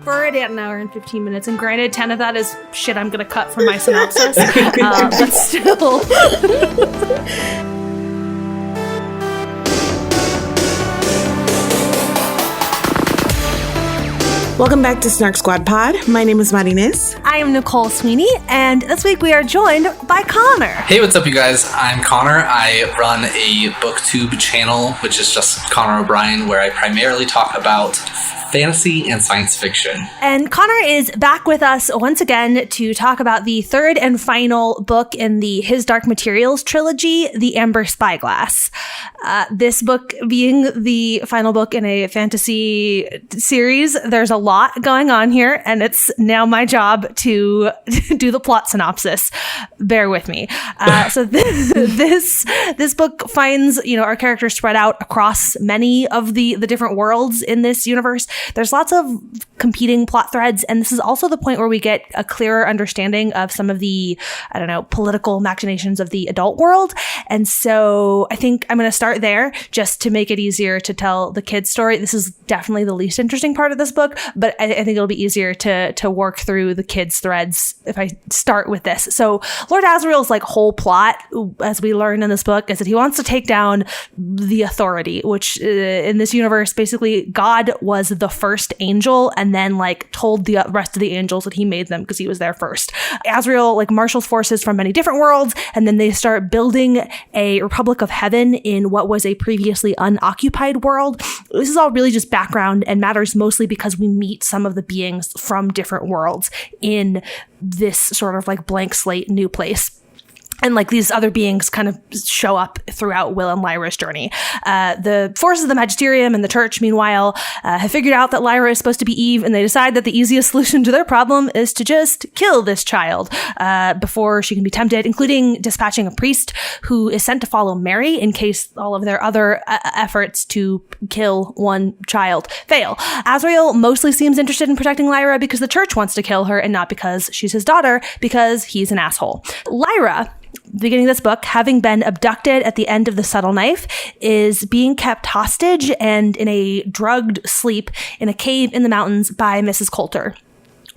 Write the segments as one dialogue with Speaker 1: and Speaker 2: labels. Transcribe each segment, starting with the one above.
Speaker 1: We're already at an hour and 15 minutes, and granted, 10 of that is shit I'm going to cut from my synopsis, but still.
Speaker 2: Welcome back to Snark Squad Pod. My name is Marines.
Speaker 1: I am Nicole Sweeney, and this week we are joined by Connor.
Speaker 3: Hey, what's up, you guys? I'm Connor. I run a booktube channel, which is just Connor O'Brien, where I primarily talk about fantasy and science fiction.
Speaker 1: And Connor is back with us once again to talk about the third and final book in the His Dark Materials trilogy, The Amber Spyglass. This book being the final book in a fantasy series, there's a lot going on here, and it's now my job to do the plot synopsis. Bear with me. So this book finds, our characters spread out across many of the different worlds in this universe. There's lots of competing plot threads, and this is also the point where we get a clearer understanding of some of the, political machinations of the adult world. And so I think I'm going to start there just to make it easier to tell the kids' story. This is definitely the least interesting part of this book, but I think it'll be easier to work through the kids' threads if I start with this. So Lord Asriel's whole plot, as we learn in this book, is that he wants to take down the authority, which in this universe, basically God was the first angel and then told the rest of the angels that he made them because he was there first. Asriel marshals forces from many different worlds, and then they start building a Republic of Heaven in what was a previously unoccupied world. This is all really just background and matters mostly because we meet some of the beings from different worlds in this sort of blank slate new place. And these other beings kind of show up throughout Will and Lyra's journey. The forces of the Magisterium and the Church, meanwhile, have figured out that Lyra is supposed to be Eve, and they decide that the easiest solution to their problem is to just kill this child before she can be tempted, including dispatching a priest who is sent to follow Mary in case all of their other efforts to kill one child fail. Asriel mostly seems interested in protecting Lyra because the Church wants to kill her and not because she's his daughter, because he's an asshole. Lyra, beginning of this book, having been abducted at the end of the subtle knife, is being kept hostage and in a drugged sleep in a cave in the mountains by Mrs. Coulter.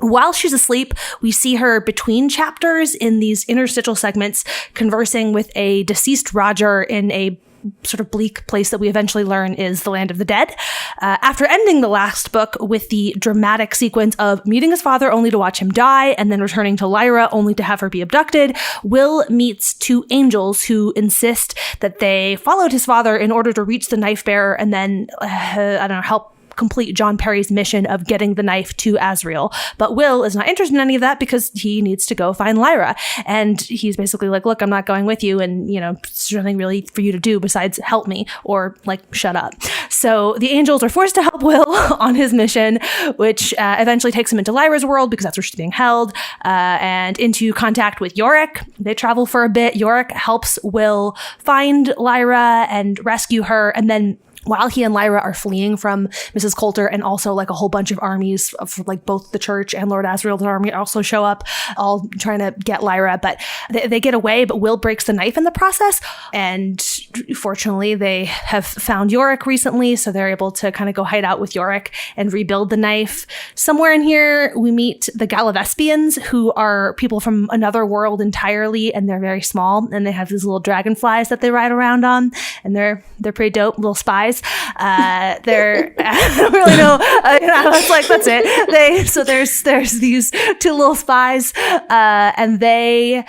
Speaker 1: While she's asleep, we see her between chapters in these interstitial segments conversing with a deceased Roger in a sort of bleak place that we eventually learn is the land of the dead. After ending the last book with the dramatic sequence of meeting his father only to watch him die and then returning to Lyra only to have her be abducted, Will meets two angels who insist that they followed his father in order to reach the knife bearer and then, help complete John Perry's mission of getting the knife to Asriel. But Will is not interested in any of that because he needs to go find Lyra. And he's basically look, I'm not going with you. And, there's nothing really for you to do besides help me or shut up. So the angels are forced to help Will on his mission, which eventually takes him into Lyra's world because that's where she's being held, and into contact with Yorick. They travel for a bit. Yorick helps Will find Lyra and rescue her. And then while he and Lyra are fleeing from Mrs. Coulter and also a whole bunch of armies of both the Church and Lord Asriel's army also show up, all trying to get Lyra, but they get away, but Will breaks the knife in the process. And fortunately, they have found Yorick recently, so they're able to kind of go hide out with Yorick and rebuild the knife. Somewhere in here, we meet the Galavespians, who are people from another world entirely, and they're very small, and they have these little dragonflies that they ride around on, and they're pretty dope, little spies. They're I don't really know. That's it. There's these two little spies, and they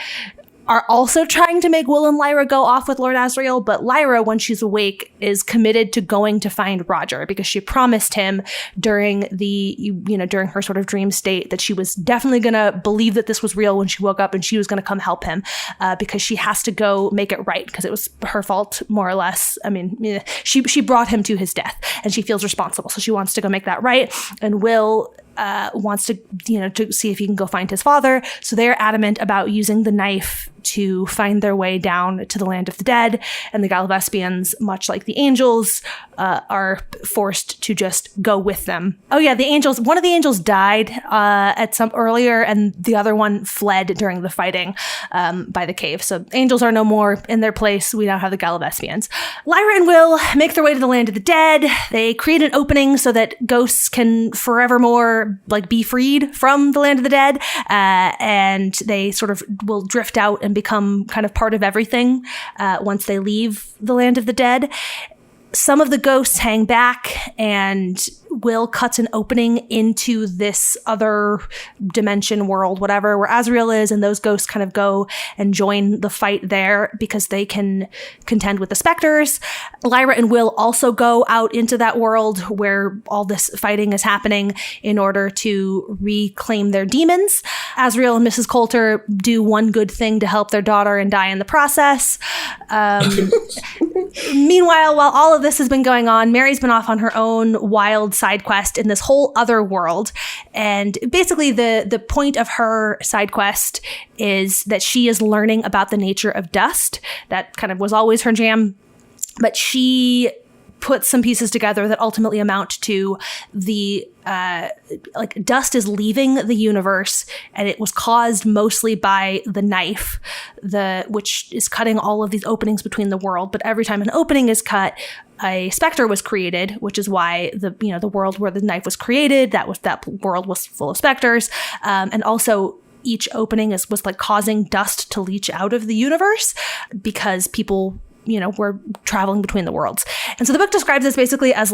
Speaker 1: are also trying to make Will and Lyra go off with Lord Asriel, but Lyra, when she's awake, is committed to going to find Roger because she promised him during during her sort of dream state that she was definitely going to believe that this was real when she woke up, and she was going to come help him because she has to go make it right because it was her fault, more or less. I mean, she brought him to his death and she feels responsible. So she wants to go make that right. And Will wants to see if he can go find his father. So they're adamant about using the knife to find their way down to the land of the dead. And the Gallivespians, much like the angels, are forced to just go with them. Oh yeah, one of the angels died at some earlier, and the other one fled during the fighting by the cave. So angels are no more. In their place, we now have the Gallivespians. Lyra and Will make their way to the land of the dead. They create an opening so that ghosts can forevermore be freed from the land of the dead, and they sort of will drift out and become kind of part of everything once they leave the land of the dead. Some of the ghosts hang back, and Will cuts an opening into this other dimension, world, whatever, where Azrael is, and those ghosts kind of go and join the fight there because they can contend with the specters. Lyra and Will also go out into that world where all this fighting is happening in order to reclaim their demons. Azrael and Mrs. Coulter do one good thing to help their daughter and die in the process. Meanwhile, while all of this has been going on, Mary's been off on her own wild side quest in this whole other world. And basically the point of her side quest is that she is learning about the nature of dust. That kind of was always her jam. But she put some pieces together that ultimately amount to the dust is leaving the universe, and it was caused mostly by the knife, which is cutting all of these openings between the world. But every time an opening is cut, a specter was created, which is why the world where the knife was created, that world was full of specters, and also each opening was causing dust to leach out of the universe because people we're traveling between the worlds. And so the book describes this basically as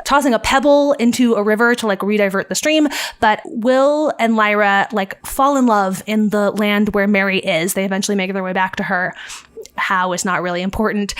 Speaker 1: tossing a pebble into a river to redivert the stream. But Will and Lyra fall in love in the land where Mary is. They eventually make their way back to her. How is not really important.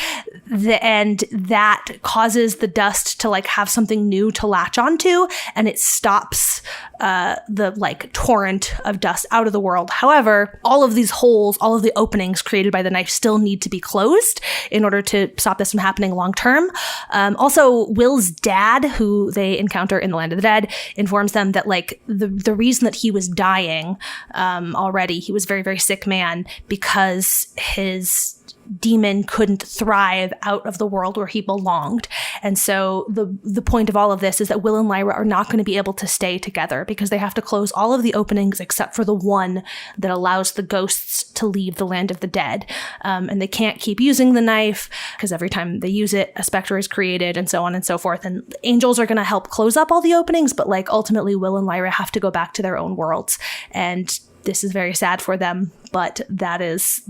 Speaker 1: And that causes the dust to have something new to latch onto, and it stops the torrent of dust out of the world. However, all of these holes, all of the openings created by the knife still need to be closed in order to stop this from happening long term. Also, Will's dad, who they encounter in the land of the dead, informs them that the reason that he was dying already, he was a very, very sick man because his demon couldn't thrive out of the world where he belonged. And so the point of all of this is that Will and Lyra are not going to be able to stay together because they have to close all of the openings except for the one that allows the ghosts to leave the land of the dead. And they can't keep using the knife because every time they use it, a specter is created and so on and so forth. And angels are going to help close up all the openings, but ultimately Will and Lyra have to go back to their own worlds. And this is very sad for them, but that is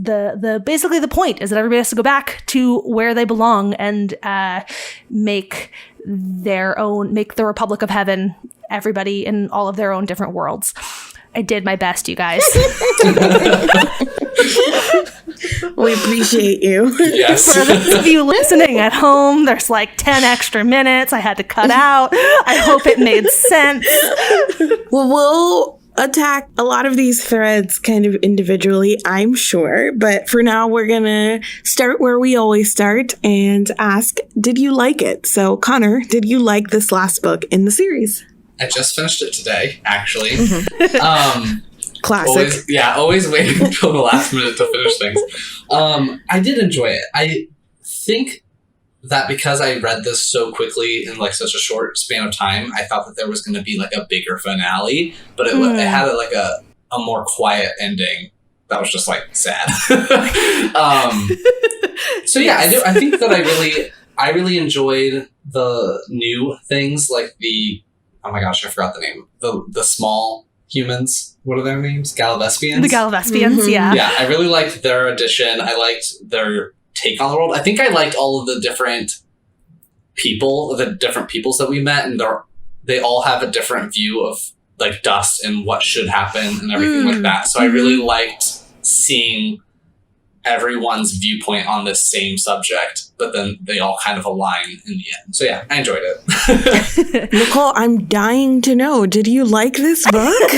Speaker 1: basically the point, is that everybody has to go back to where they belong and make the Republic of Heaven, everybody in all of their own different worlds. I did my best, you guys.
Speaker 2: We appreciate you.
Speaker 3: Yes.
Speaker 1: For those of you listening at home, there's 10 extra minutes I had to cut out. I hope it made sense.
Speaker 2: Well, we'll attack a lot of these threads kind of individually, I'm sure. But for now, we're going to start where we always start and ask, did you like it? So, Connor, did you like this last book in the series?
Speaker 3: I just finished it today, actually.
Speaker 2: Classic.
Speaker 3: Always waiting until the last minute to finish things. I did enjoy it. I think that because I read this so quickly in such a short span of time, I thought that there was going to be a bigger finale, but it had a more quiet ending that was just sad. So yeah, I think that I really enjoyed the new things, oh my gosh, I forgot the name. The small humans. What are their names? Gallivespians?
Speaker 1: The Gallivespians, yeah.
Speaker 3: Yeah, I really liked their addition. I liked their take on the world. I think I liked all of the different peoples that we met, and they all have a different view of dust and what should happen and everything like that. So I really liked seeing everyone's viewpoint on this same subject, but then they all kind of align in the end. So yeah, I enjoyed it.
Speaker 2: Nicole, I'm dying to know, did you like this book?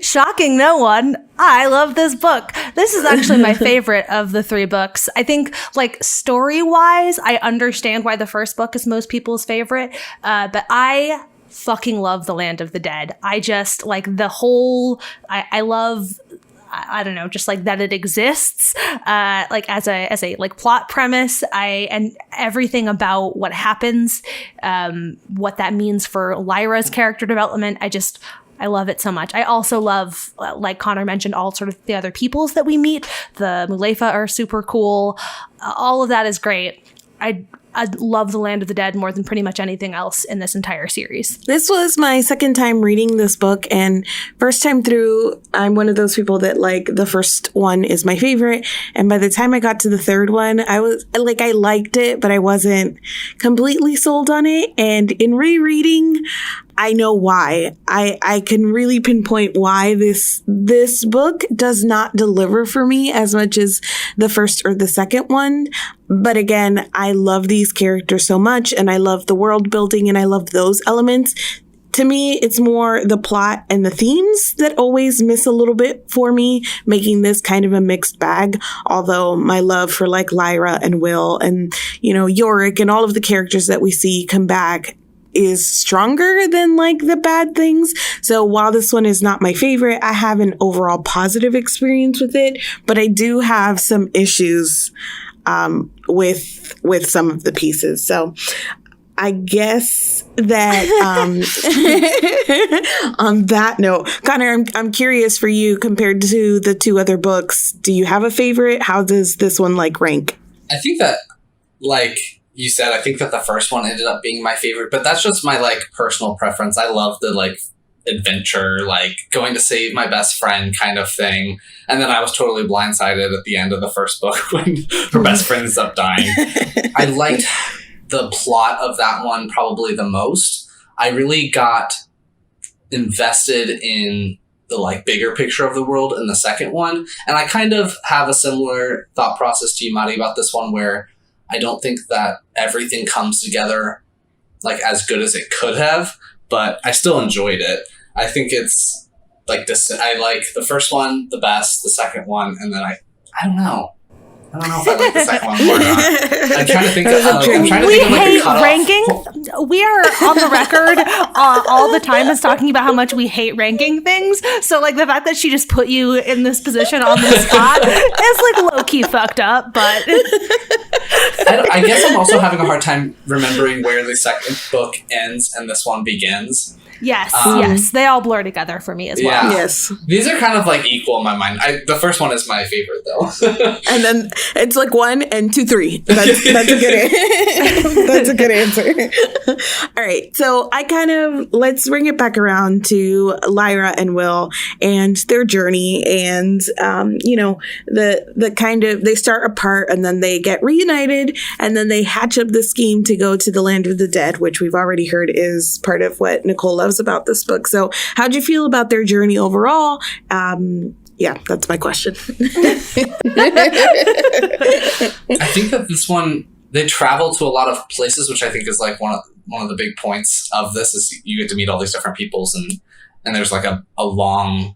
Speaker 1: Shocking no one. I love this book. This is actually my favorite of the three books. I think, story-wise, I understand why the first book is most people's favorite, but I fucking love the Land of the Dead. I just like the whole, I love, I don't know, just like that it exists, like as a like plot premise, and everything about what happens, what that means for Lyra's character development. I love it so much. I also love, like Connor mentioned, all sort of the other peoples that we meet. The Mulefa are super cool. All of that is great. I love The Land of the Dead more than pretty much anything else in this entire series.
Speaker 2: This was my second time reading this book, and first time through, I'm one of those people that like the first one is my favorite. And by the time I got to the third one, I was like, I liked it, but I wasn't completely sold on it. And in rereading, I know why. I can really pinpoint why this book does not deliver for me as much as the first or the second one. But again, I love these characters so much, and I love the world building, and I love those elements. To me, it's more the plot and the themes that always miss a little bit for me, making this kind of a mixed bag. Although my love for like Lyra and Will and, Yorick and all of the characters that we see come back is stronger than like the bad things. So while this one is not my favorite, I have an overall positive experience with it, but I do have some issues with some of the pieces. So I guess that on that note, Connor, I'm curious for you, compared to the two other books, do you have a favorite? How does this one like rank?
Speaker 3: I think that, like you said, I think that the first one ended up being my favorite, but that's just my like personal preference. I love the like adventure, like going to save my best friend kind of thing. And then I was totally blindsided at the end of the first book when her best friend ends up dying. I liked the plot of that one probably the most. I really got invested in the like bigger picture of the world in the second one. And I kind of have a similar thought process to you, Madi, about this one, where I don't think that everything comes together like as good as it could have, but I still enjoyed it. I think it's like this. I like the first one the best, the second one, and then I don't know. I don't know if I like the second one more or not. I'm trying to think of like a cutoff.
Speaker 1: Ranking. We are on the record all the time as talking about how much we hate ranking things. So like the fact that she just put you in this position on the spot is like low key fucked up. But
Speaker 3: I guess I'm also having a hard time remembering where the second book ends and this one begins.
Speaker 1: Yes, they all blur together for me as well.
Speaker 3: Yeah.
Speaker 2: Yes.
Speaker 3: These are kind of like equal in my mind. The first one is my favorite though.
Speaker 2: And then it's like 1 and 2, 3. That's a good that's a good answer. All right. So let's bring it back around to Lyra and Will and their journey, and the kind of, they start apart and then they get reunited, and then they hatch up the scheme to go to the Land of the Dead, which we've already heard is part of what Nicole loves about this book. So how'd you feel about their journey overall? Yeah, that's my question.
Speaker 3: I think that this one, they travel to a lot of places, which I think is like one of the big points of this, is you get to meet all these different peoples, and there's like a long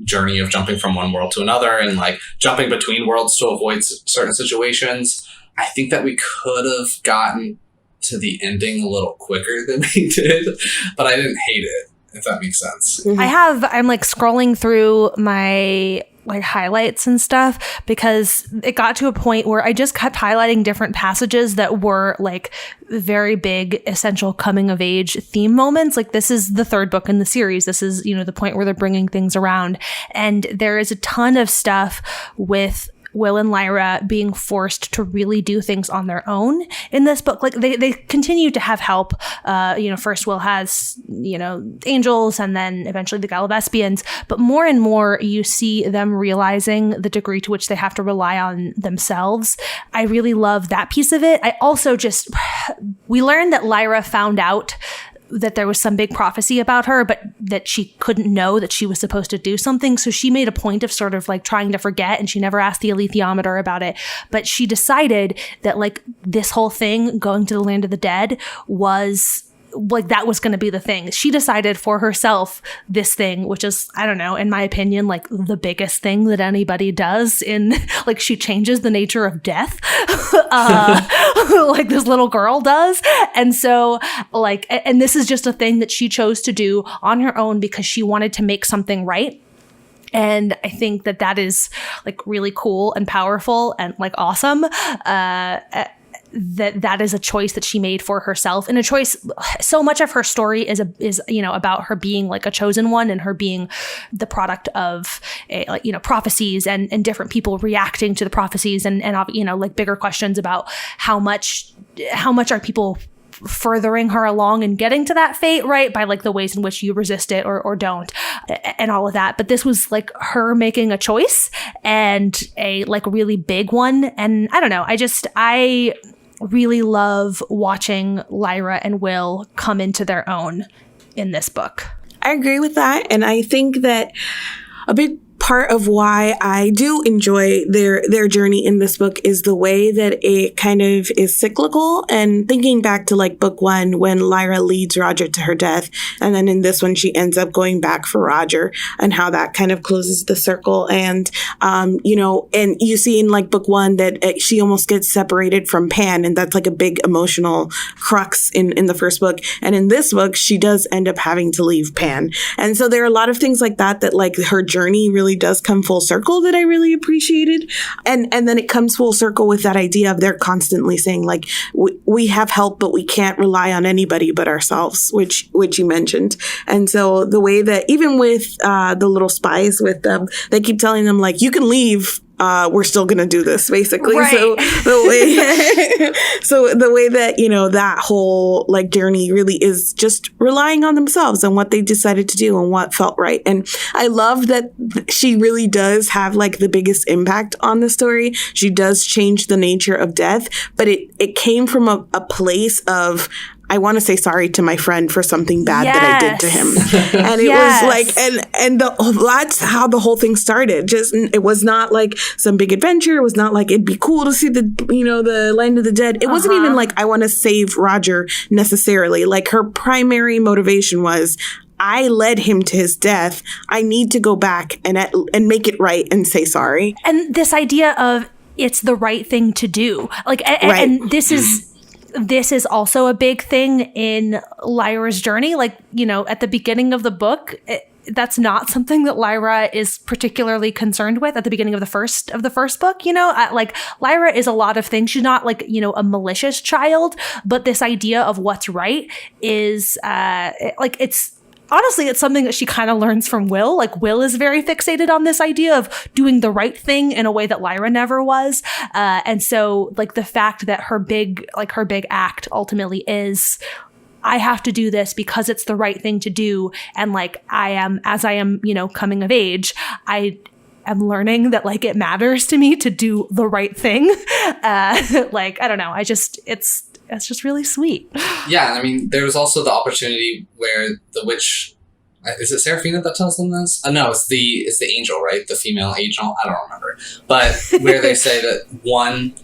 Speaker 3: journey of jumping from one world to another and like jumping between worlds to avoid certain situations. I think that we could have gotten to the ending a little quicker than we did, but I didn't hate it, if that makes sense.
Speaker 2: Mm-hmm.
Speaker 1: I'm like scrolling through my like highlights and stuff, because it got to a point where I just kept highlighting different passages that were like very big, essential coming of age theme moments. Like, this is the third book in the series. This is, the point where they're bringing things around. And there is a ton of stuff with Will and Lyra being forced to really do things on their own in this book. Like, they continue to have help. First Will has, angels, and then eventually the Galavespians. But more and more you see them realizing the degree to which they have to rely on themselves. I really love that piece of it. I also we learned that Lyra found out that there was some big prophecy about her, but that she couldn't know that she was supposed to do something. So she made a point of sort of like trying to forget, and she never asked the alethiometer about it. But she decided that like this whole thing, going to the Land of the Dead, was like that was going to be the thing. She decided for herself this thing, which is, I don't know, in my opinion, like the biggest thing that anybody does in, like, she changes the nature of death, like this little girl does. And so, like, and this is just a thing that she chose to do on her own because she wanted to make something right. And I think that that is like really cool and powerful and like awesome. That is a choice that she made for herself, and a choice. So much of her story is about her being like a chosen one, and her being the product of prophecies and different people reacting to the prophecies, and like bigger questions about how much are people furthering her along and getting to that fate, right, by like the ways in which you resist it or don't, and all of that. But this was like her making a choice, and a like really big one. And I don't know, I really love watching Lyra and Will come into their own in this book.
Speaker 2: I agree with that. And I think that a big part of why I do enjoy their journey in this book is the way that it kind of is cyclical. And thinking back to like book 1, when Lyra leads Roger to her death, and then in this one she ends up going back for Roger, and how that kind of closes the circle. And and you see in like book 1 that she almost gets separated from Pan, and that's like a big emotional crux in the first book. And in this book she does end up having to leave Pan. And so there are a lot of things like that like her journey really does come full circle that I really appreciated. And then it comes full circle with that idea of they're constantly saying like, we have help, but we can't rely on anybody but ourselves, which you mentioned. And so the way that even with the little spies with them, they keep telling them like, you can leave, we're still going to do this, basically.
Speaker 1: Right.
Speaker 2: So the way that, that whole like journey really is just relying on themselves and what they decided to do and what felt right. And I love that she really does have like the biggest impact on the story. She does change the nature of death, but it came from a place of, I want to say sorry to my friend for something bad that I did to him. And it was like, and that's how the whole thing started. Just, it was not like some big adventure. It was not like, it'd be cool to see the land of the dead. It wasn't even like, I want to save Roger necessarily. Like her primary motivation was, I led him to his death. I need to go back and make it right and say sorry.
Speaker 1: And this idea of it's the right thing to do. Like, and this is also a big thing in Lyra's journey. Like, at the beginning of the book, that's not something that Lyra is particularly concerned with at the beginning of the first book. Like Lyra is a lot of things. She's not like, a malicious child, but this idea of what's right is honestly, it's something that she kind of learns from Will. Like, Will is very fixated on this idea of doing the right thing in a way that Lyra never was. And so, like, the fact that her big act ultimately is, I have to do this because it's the right thing to do. And, like, as I am, coming of age, I am learning that, like, it matters to me to do the right thing. Like, I don't know. It's just really sweet.
Speaker 3: Yeah, I mean, there's also the opportunity where the witch, is it Seraphina that tells them this? No, it's the angel, right? The female angel. I don't remember, but where they say that one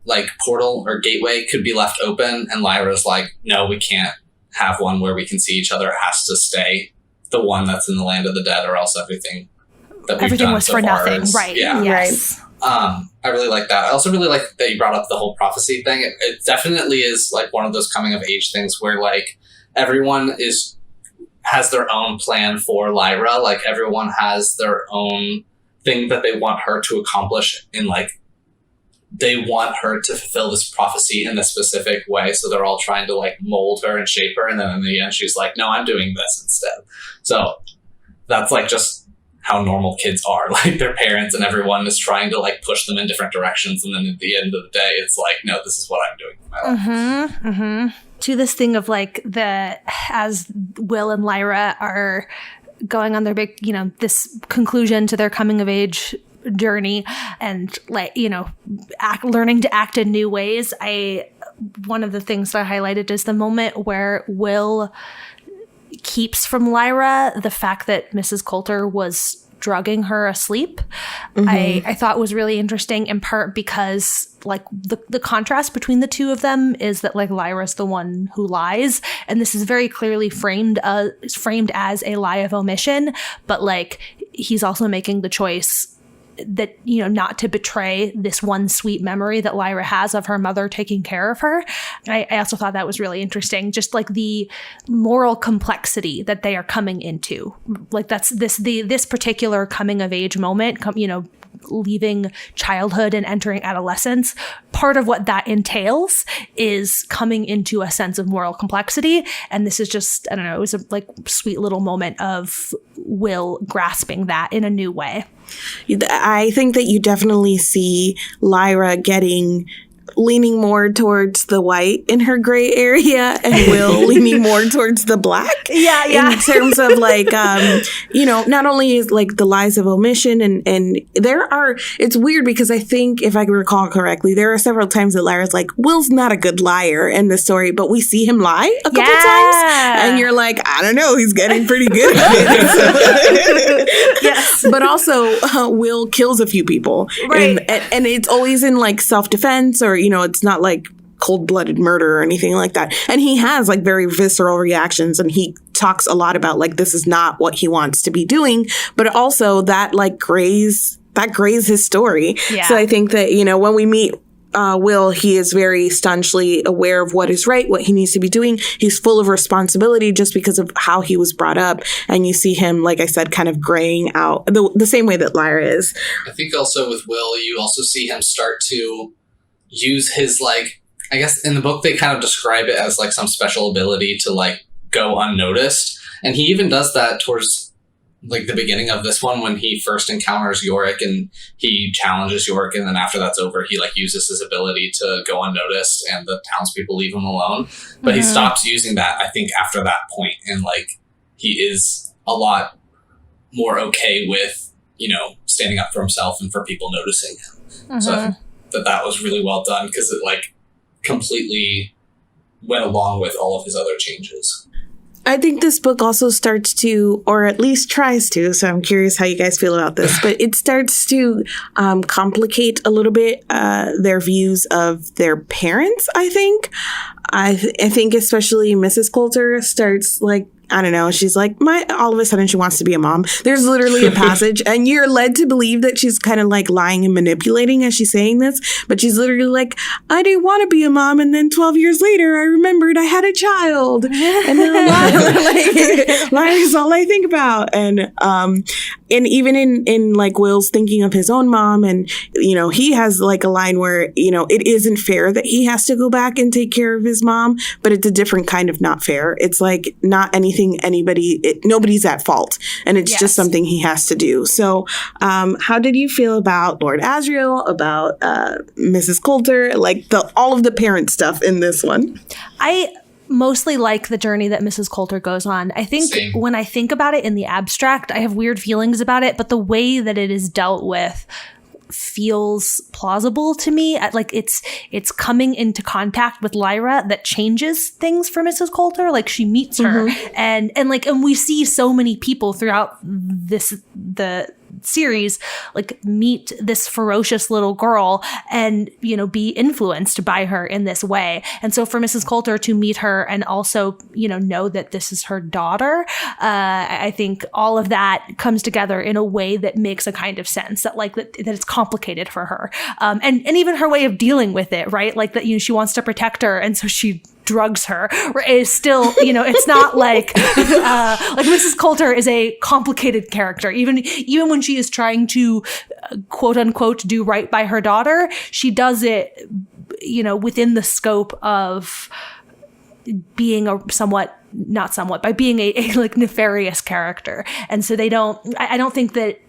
Speaker 3: like portal or gateway could be left open, and Lyra's like, no, we can't have one where we can see each other. It has to stay the one that's in the land of the dead, or else everything that we've done
Speaker 1: was
Speaker 3: so
Speaker 1: for
Speaker 3: far
Speaker 1: nothing,
Speaker 3: is,
Speaker 1: right?
Speaker 2: Yeah,
Speaker 1: yes.
Speaker 2: right.
Speaker 3: I really like that. I also really like that you brought up the whole prophecy thing. It definitely is like one of those coming of age things where like everyone has their own plan for Lyra. Like everyone has their own thing that they want her to accomplish, in like they want her to fulfill this prophecy in a specific way. So they're all trying to like mold her and shape her. And then in the end, she's like, no, I'm doing this instead. So that's like just how normal kids are. Like their parents and everyone is trying to like push them in different directions. And then at the end of the day, it's like, no, this is what I'm doing with my life.
Speaker 1: To this thing of like as Will and Lyra are going on their big, this conclusion to their coming of age journey and like, learning to act in new ways. One of the things that I highlighted is the moment where Will keeps from Lyra the fact that Mrs. Coulter was drugging her asleep. I thought was really interesting, in part because like the contrast between the two of them is that like Lyra's the one who lies and this is very clearly framed as a lie of omission, but like he's also making the choice that, you know, not to betray this one sweet memory that Lyra has of her mother taking care of her. I also thought that was really interesting, just like the moral complexity that they are coming into. Like that's this particular coming of age moment, you know, leaving childhood and entering adolescence. Part of what that entails is coming into a sense of moral complexity. And this is just, I don't know, it was a like sweet little moment of Will grasping that in a new way.
Speaker 2: I think that you definitely see Lyra leaning more towards the white in her gray area and Will leaning more towards the black.
Speaker 1: Yeah.
Speaker 2: In terms of like, you know, not only is like the lies of omission and it's weird because I think if I recall correctly, there are several times that Lyra's like, Will's not a good liar in the story, but we see him lie a couple times and you're like, I don't know, he's getting pretty good at it.
Speaker 1: Yes.
Speaker 2: But also Will kills a few people.
Speaker 1: Right.
Speaker 2: And it's always in like self-defense or, you know, it's not like cold-blooded murder or anything like that. And he has like very visceral reactions and he talks a lot about like this is not what he wants to be doing, but also that like grays his story.
Speaker 1: Yeah.
Speaker 2: So I think that, you know, when we meet Will, he is very staunchly aware of what is right, what he needs to be doing. He's full of responsibility just because of how he was brought up. And you see him, like I said, kind of graying out the same way that Lyra is.
Speaker 3: I think also with Will, you also see him start to use his, like, I guess in the book they kind of describe it as like some special ability to like go unnoticed. And he even does that towards like the beginning of this one when he first encounters Yorick and he challenges Yorick, and then after that's over, he like uses his ability to go unnoticed and the townspeople leave him alone. But he stops using that, I think, after that point, and like he is a lot more okay with, you know, standing up for himself and for people noticing him. So I think that was really well done because it like completely went along with all of his other changes.
Speaker 2: I think this book also starts to, or at least tries to, so I'm curious how you guys feel about this, but it starts to complicate a little bit their views of their parents, I think. I think especially Mrs. Coulter starts like, I don't know, she's like, all of a sudden she wants to be a mom. There's literally a passage and you're led to believe that she's kind of like lying and manipulating as she's saying this, but she's literally like, I didn't want to be a mom, and then 12 years later I remembered I had a child. And then lying's all I think about. And even in like Will's thinking of his own mom, and you know, he has like a line where, you know, it isn't fair that he has to go back and take care of his mom, but it's a different kind of not fair. It's like not anything nobody's at fault, and it's just something he has to do. So how did you feel about Lord Asriel, about Mrs. Coulter, like all of the parent stuff in this one?
Speaker 1: I mostly like the journey that Mrs. Coulter goes on. I think when I think about it in the abstract, I have weird feelings about it, but the way that it is dealt with feels plausible to me. Like it's coming into contact with Lyra that changes things for Mrs. Coulter. Like she meets her and we see so many people throughout the series like meet this ferocious little girl and, you know, be influenced by her in this way. And so for Mrs. Coulter to meet her and also, you know that this is her daughter, I think all of that comes together in a way that makes a kind of sense, that like that it's complicated for her. And even her way of dealing with it, right? Like that, you know, she wants to protect her, and so she drugs her, is still, you know, it's not like like Mrs. Coulter is a complicated character. Even when she is trying to quote unquote do right by her daughter, she does it, you know, within the scope of being by being a like nefarious character. And so I don't think that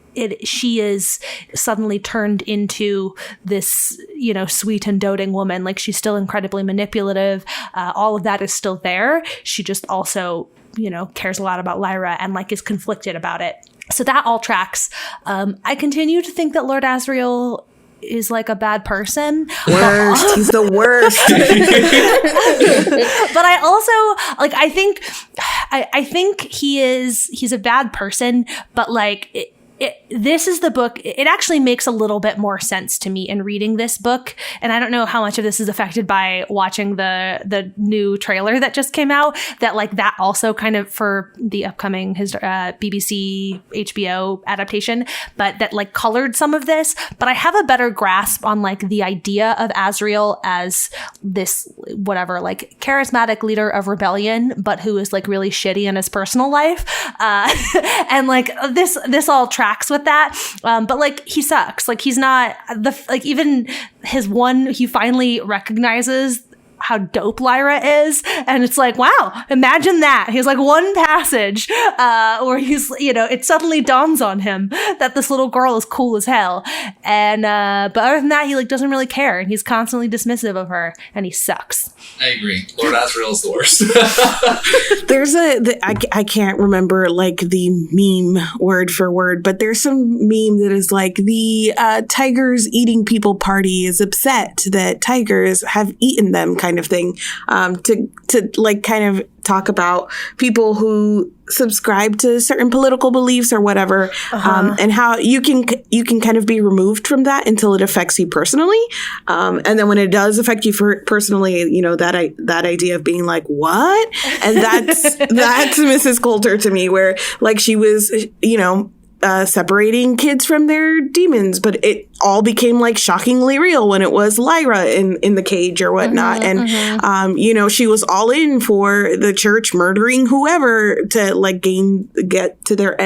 Speaker 1: she is suddenly turned into this, you know, sweet and doting woman. Like she's still incredibly manipulative. All of that is still there. She just also, you know, cares a lot about Lyra and like is conflicted about it. So that all tracks. I continue to think that Lord Asriel is like a bad person.
Speaker 2: Worst. He's the worst.
Speaker 1: But I also like, I think he's a bad person, but like this is the book. It actually makes a little bit more sense to me in reading this book. And I don't know how much of this is affected by watching the new trailer that just came out, that like that also kind of for the upcoming BBC HBO adaptation, but that like colored some of this. But I have a better grasp on like the idea of Asriel as this whatever, like charismatic leader of rebellion, but who is like really shitty in his personal life. And like this all tracks with that, but like he sucks. Like he's not even his one. He finally recognizes how dope Lyra is, and it's like, wow, imagine that. He has like one passage where he's, it suddenly dawns on him that this little girl is cool as hell, and but other than that, he like doesn't really care, and he's constantly dismissive of her, and he sucks.
Speaker 3: I agree. Lord Asriel's the worst.
Speaker 2: There's I can't remember like the meme word for word, but there's some meme that is like the tigers eating people party is upset that tigers have eaten them kind of thing, to like kind of talk about people who subscribe to certain political beliefs or whatever, and how you can kind of be removed from that until it affects you personally, and then when it does affect you personally, that idea of being like, what? And that's Mrs. Coulter to me, where like she was separating kids from their demons, but it all became like shockingly real when it was Lyra in the cage or whatnot. She was all in for the church murdering whoever to like get to their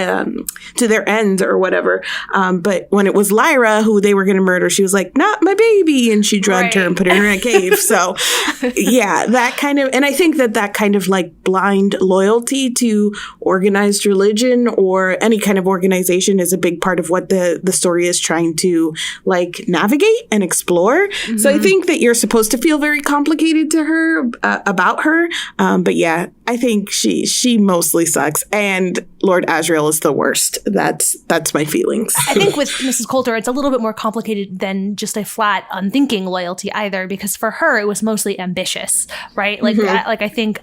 Speaker 2: end or whatever. But when it was Lyra who they were going to murder, she was like, not my baby. And she drugged her and put her in a cave. So yeah, that kind of, and I think that kind of like blind loyalty to organized religion or any kind of organization is a big part of what the story is trying to like navigate and explore. Mm-hmm. So I think that you're supposed to feel very complicated to her about her. But yeah, I think she mostly sucks, and Lord Asriel is the worst. That's my feelings.
Speaker 1: I think with Mrs. Coulter, it's a little bit more complicated than just a flat unthinking loyalty either, because for her it was mostly ambitious, right? Like, I think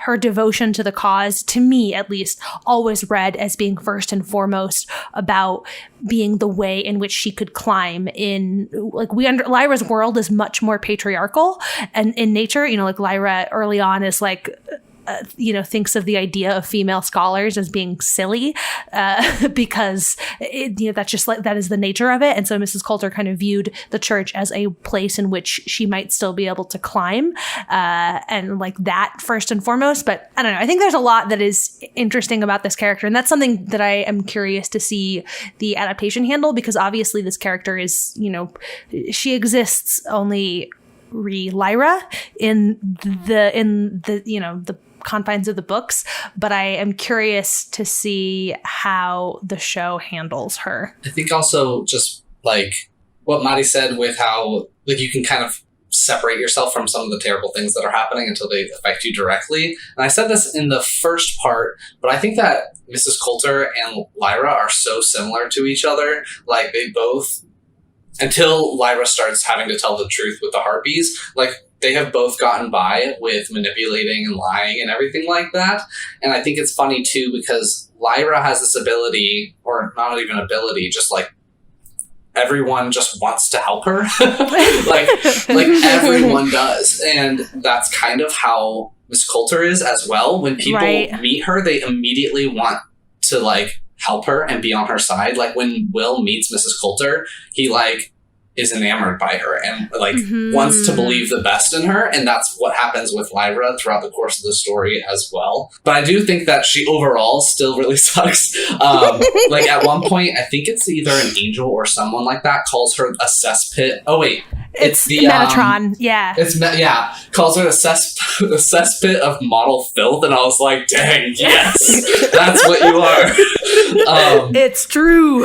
Speaker 1: her devotion to the cause, to me at least, always read as being first and foremost about being the way in which she could climb in, like, Lyra's world is much more patriarchal and in nature, like Lyra early on is like, thinks of the idea of female scholars as being silly because that's just like, that is the nature of it. And so Mrs. Coulter kind of viewed the church as a place in which she might still be able to climb, and like that first and foremost. But I don't know. I think there's a lot that is interesting about this character, and that's something that I am curious to see the adaptation handle, because obviously this character is, she exists only Lyra in the confines of the books, but I am curious to see how the show handles her.
Speaker 3: I think also just like what Maddie said with how like you can kind of separate yourself from some of the terrible things that are happening until they affect you directly. And I said this in the first part, but I think that Mrs. Coulter and Lyra are so similar to each other. Like they both, until Lyra starts having to tell the truth with the harpies, like they have both gotten by with manipulating and lying and everything like that. And I think it's funny too, because Lyra has this ability, or not even ability, just like everyone just wants to help her. like everyone does. And that's kind of how Miss Coulter is as well. When people meet her, they immediately want to like help her and be on her side. Like when Will meets Mrs. Coulter, he like is enamored by her and like wants to believe the best in her. And that's what happens with Lyra throughout the course of the story as well. But I do think that she overall still really sucks. Like at one point, I think it's either an angel or someone like that calls her a cesspit. Oh wait, it's the
Speaker 1: Metatron.
Speaker 3: Calls her a cesspit of model filth. And I was like, dang, yes, that's what you are.
Speaker 1: It's true.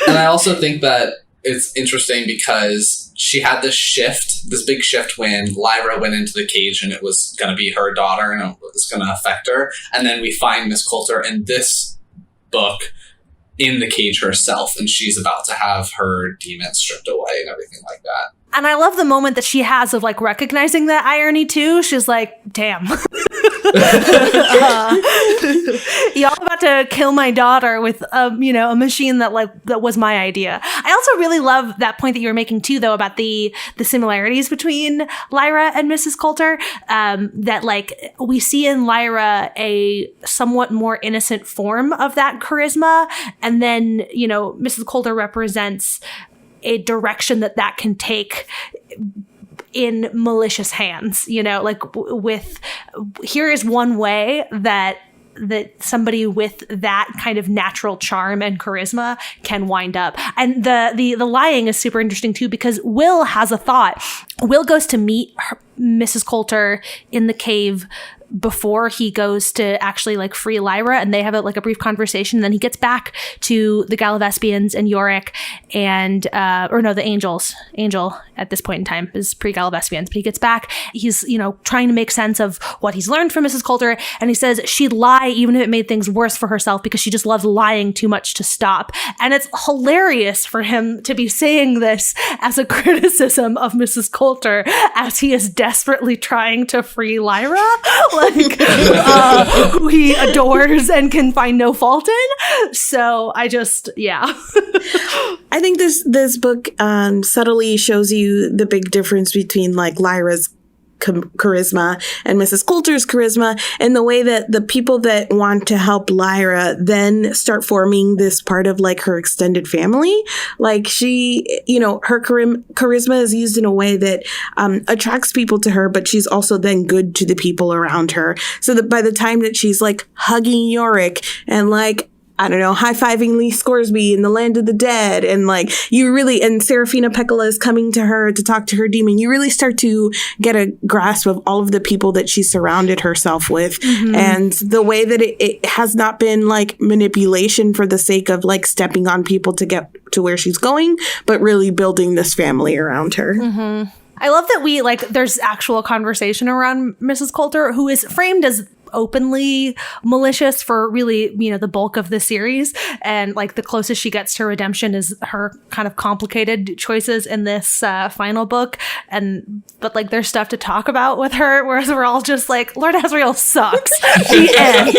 Speaker 3: And I also think that it's interesting because she had this big shift when Lyra went into the cage and it was going to be her daughter and it was going to affect her. And then we find Miss Coulter in this book in the cage herself, and she's about to have her demons stripped away and everything like that.
Speaker 1: And I love the moment that she has of like recognizing that irony too. She's like, damn. Y'all about to kill my daughter with a machine that was my idea. I also really love that point that you were making too, though, about the similarities between Lyra and Mrs. Coulter. That like we see in Lyra a somewhat more innocent form of that charisma, and then Mrs. Coulter represents a direction that can take in malicious hands, with here is one way that somebody with that kind of natural charm and charisma can wind up. And the lying is super interesting too, because Will has a thought. Will goes to meet Mrs. Coulter in the cave before he goes to actually like free Lyra, and they have a brief conversation. Then he gets back to the Gallivespians and Yorick and the Angel at this point in time is pre-Gallivespians, but he gets back. He's trying to make sense of what he's learned from Mrs. Coulter, and he says she'd lie even if it made things worse for herself because she just loves lying too much to stop. And it's hilarious for him to be saying this as a criticism of Mrs. Coulter as he is desperately trying to free Lyra, who he adores and can find no fault in. So I
Speaker 2: think this book subtly shows you the big difference between like Lyra's charisma and Mrs. Coulter's charisma, and the way that the people that want to help Lyra then start forming this part of like her extended family. Like she, her charisma is used in a way that attracts people to her, but she's also then good to the people around her. So that by the time that she's like hugging Yorick and like, I don't know, high-fiving Lee Scoresby in the land of the dead, and like and Serafina Pecola is coming to her to talk to her demon, you really start to get a grasp of all of the people that she surrounded herself with, and the way that it has not been like manipulation for the sake of like stepping on people to get to where she's going, but really building this family around her.
Speaker 1: I love that there's actual conversation around Mrs. Coulter, who is framed as openly malicious for really, the bulk of the series. And like the closest she gets to redemption is her kind of complicated choices in this final book. But like there's stuff to talk about with her, whereas we're all just like, Lord Asriel sucks. The end.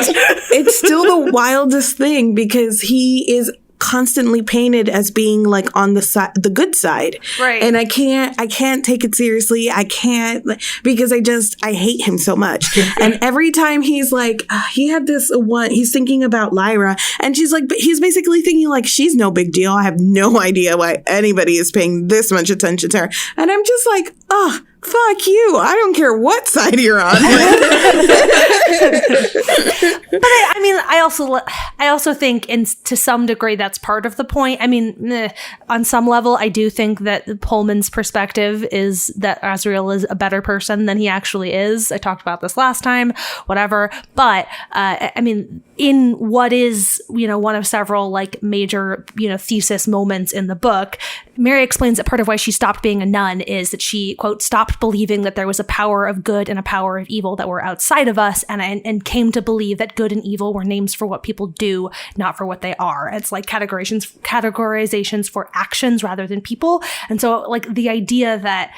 Speaker 2: It's still the wildest thing because he is constantly painted as being like on the good side.
Speaker 1: Right.
Speaker 2: And I can't take it seriously. I can't, because I hate him so much. And every time he's like, he had this one, he's thinking about Lyra, and she's like, but he's basically thinking like, she's no big deal. I have no idea why anybody is paying this much attention to her. And I'm just like, oh, fuck you. I don't care what side you're on.
Speaker 1: But I also think to some degree that's part of the point. I mean, on some level, I do think that Pullman's perspective is that Asriel is a better person than he actually is. I talked about this last time, whatever. But in what is, one of several like major, thesis moments in the book, Mary explains that part of why she stopped being a nun is that she, quote, stopped believing that there was a power of good and a power of evil that were outside of us, and came to believe that good and evil were names for what people do, not for what they are. It's like categorizations for actions rather than people. And so like the idea that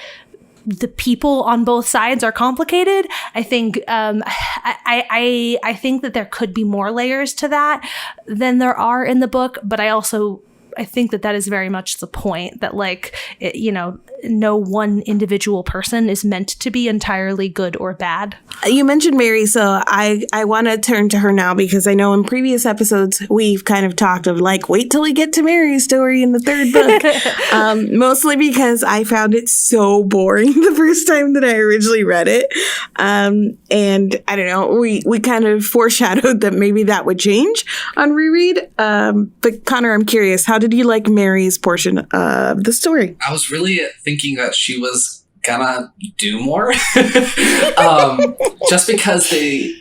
Speaker 1: the people on both sides are complicated, I think I think that there could be more layers to that than there are in the book, but I think that is very much the point, that like, no one individual person is meant to be entirely good or bad.
Speaker 2: You mentioned Mary, so I want to turn to her now, because I know in previous episodes we've kind of talked of like, wait till we get to Mary's story in the third book. Mostly because I found it so boring the first time that I originally read it. And I don't know, we kind of foreshadowed that maybe that would change on reread. But Connor, I'm curious, how did you like Mary's portion of the story?
Speaker 3: I was really thinking that she was gonna do more. Just because the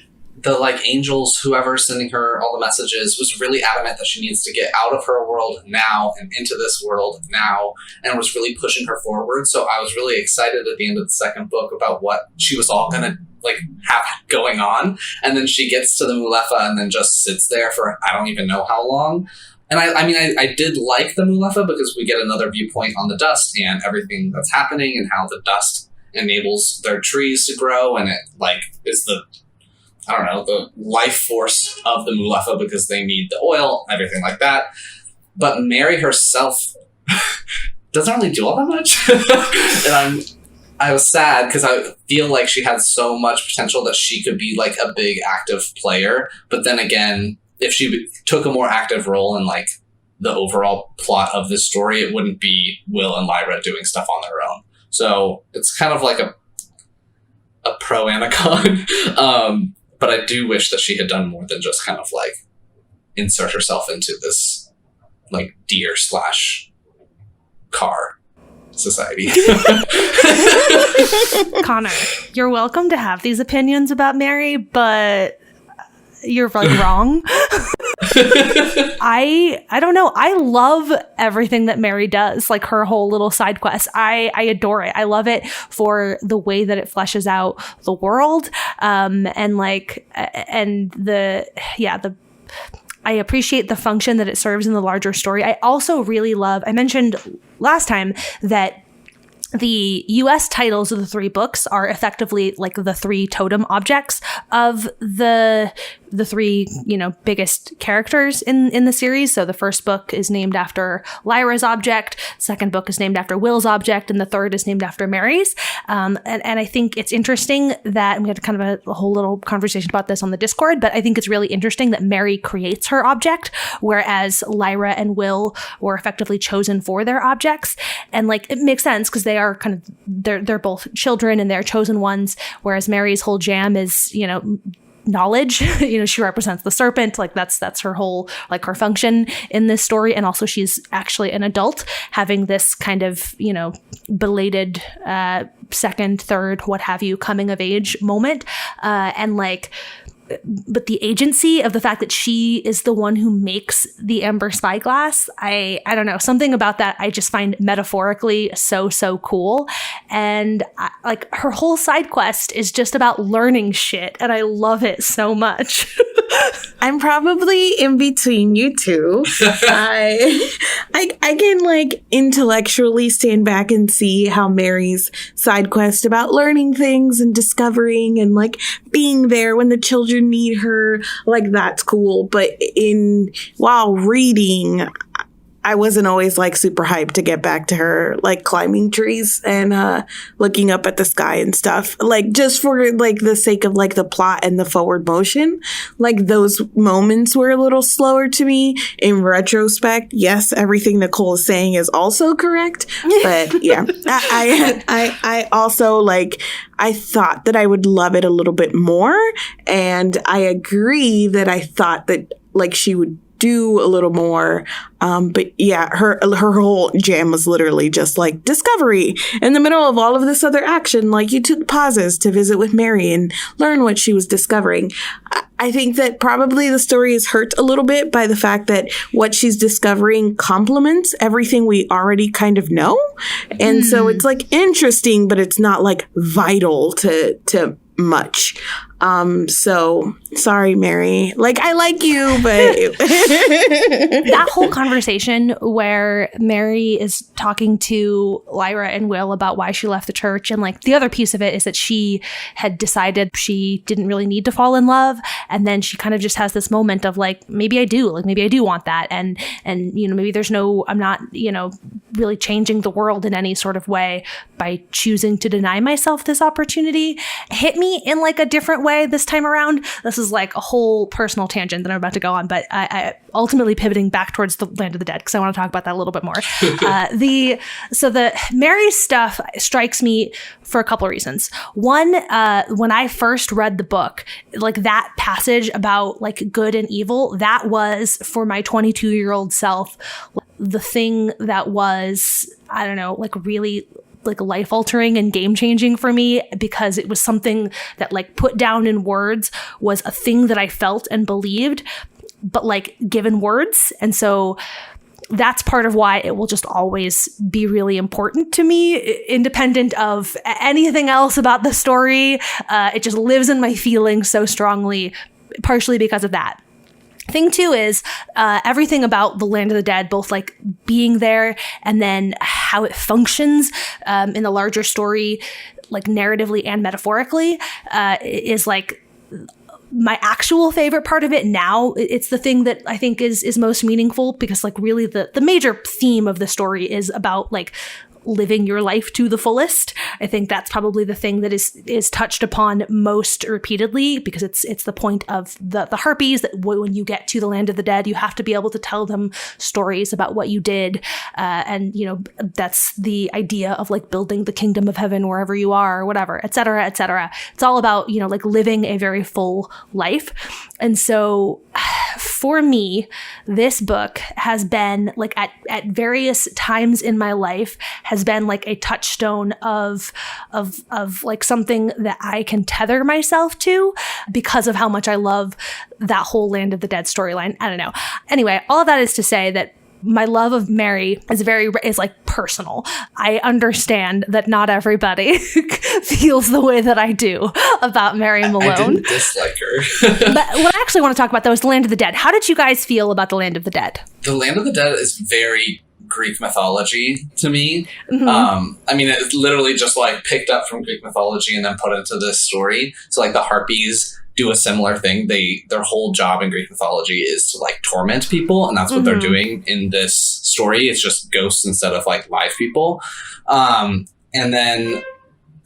Speaker 3: like angels, whoever's sending her all the messages, was really adamant that she needs to get out of her world now and into this world now, and was really pushing her forward. So I was really excited at the end of the second book about what she was all gonna like have going on. And then she gets to the Mulefa and then just sits there for I don't even know how long. And I did like the Mulefa because we get another viewpoint on the dust and everything that's happening, and how the dust enables their trees to grow, and it like is the I don't know, the life force of the Mulefa because they need the oil, everything like that. But Mary herself doesn't really do all that much. And I was sad because I feel like she had so much potential that she could be like a big active player. But then again, if she took a more active role in like the overall plot of this story, it wouldn't be Will and Lyra doing stuff on their own. So it's kind of like a pro and a con. But I do wish that she had done more than just kind of like insert herself into this like deer/car society.
Speaker 1: Connor, you're welcome to have these opinions about Mary, but you're like wrong. I don't know. I love everything that Mary does, like her whole little side quest. I adore it. I love it for the way that it fleshes out the world, I appreciate the function that it serves in the larger story. I also really love, I mentioned last time that the US titles of the 3 books are effectively like the 3 totem objects of the 3, biggest characters in the series. So the first book is named after Lyra's object, second book is named after Will's object, and the third is named after Mary's. And I think it's interesting that we had kind of a whole little conversation about this on the Discord, but I think it's really interesting that Mary creates her object, whereas Lyra and Will were effectively chosen for their objects. And like, it makes sense because they are kind of, they're both children and they're chosen ones, whereas Mary's whole jam is, knowledge. She represents the serpent. Like that's her whole, like her function in this story. And also she's actually an adult having this kind of, belated second, third, what have you, coming of age moment. But the agency of the fact that she is the one who makes the Amber Spyglass, I don't know, something about that I just find metaphorically so cool. And like her whole side quest is just about learning shit, and I love it so much.
Speaker 2: I'm probably in between you two. I can like intellectually stand back and see how Mary's side quest about learning things and discovering and like being there when the children need her, like that's cool. But while reading, I wasn't always like super hyped to get back to her like climbing trees and looking up at the sky and stuff. Like just for like the sake of like the plot and the forward motion, like those moments were a little slower to me. In retrospect, yes, everything Nicole is saying is also correct. But yeah, I also like, I thought that I would love it a little bit more. And I agree that I thought that like she would do a little more. But yeah, her whole jam was literally just like discovery in the middle of all of this other action. Like you took pauses to visit with Mary and learn what she was discovering. I think that probably the story is hurt a little bit by the fact that what she's discovering complements everything we already kind of know. And so it's like interesting, but it's not like vital to much. So sorry, Mary. Like, I like you, but
Speaker 1: that whole conversation where Mary is talking to Lyra and Will about why she left the church, and like the other piece of it is that she had decided she didn't really need to fall in love, and then she kind of just has this moment of like, maybe I do want that, and maybe I'm not really changing the world in any sort of way by choosing to deny myself this opportunity. Hit me in like a different way this time around. This is like a whole personal tangent that I'm about to go on, but I ultimately pivoting back towards the Land of the Dead because I want to talk about that a little bit more. The Mary stuff strikes me for a couple of reasons. One, when I first read the book, like that passage about like good and evil, that was for my 22-year-old self the thing that was, I don't know, like really like life altering and game changing for me, because it was something that like put down in words was a thing that I felt and believed, but like given words. And so that's part of why it will just always be really important to me, independent of anything else about the story. It just lives in my feelings so strongly, partially because of that. Thing two is everything about the Land of the Dead, both like being there and then how it functions in the larger story, like narratively and metaphorically, is like my actual favorite part of it now, it's the thing that I think is most meaningful, because like really the major theme of the story is about like living your life to the fullest. I think that's probably the thing that is touched upon most repeatedly, because it's the point of the Harpies, that when you get to the land of the dead, you have to be able to tell them stories about what you did. And, you know, that's the idea of like building the kingdom of heaven wherever you are, or whatever, et cetera, et cetera. It's all about, you know, like living a very full life. And so for me, this book has been like at various times in my life has been like a touchstone of like something that I can tether myself to, because of how much I love that whole Land of the Dead storyline. I don't know. Anyway, all of that is to say that my love of Mary is like personal. I understand that not everybody feels the way that I do about Mary Malone.
Speaker 3: I didn't dislike her.
Speaker 1: But what I actually want to talk about, though, is the Land of the Dead. How did you guys feel about the Land of the Dead?
Speaker 3: The Land of the Dead is very Greek mythology to me.
Speaker 1: Mm-hmm.
Speaker 3: I mean, it's literally just like picked up from Greek mythology and then put into this story. So like the Harpies do a similar thing. Their whole job in Greek mythology is to like torment people, and that's what they're doing in this story. It's just ghosts instead of like live people. And then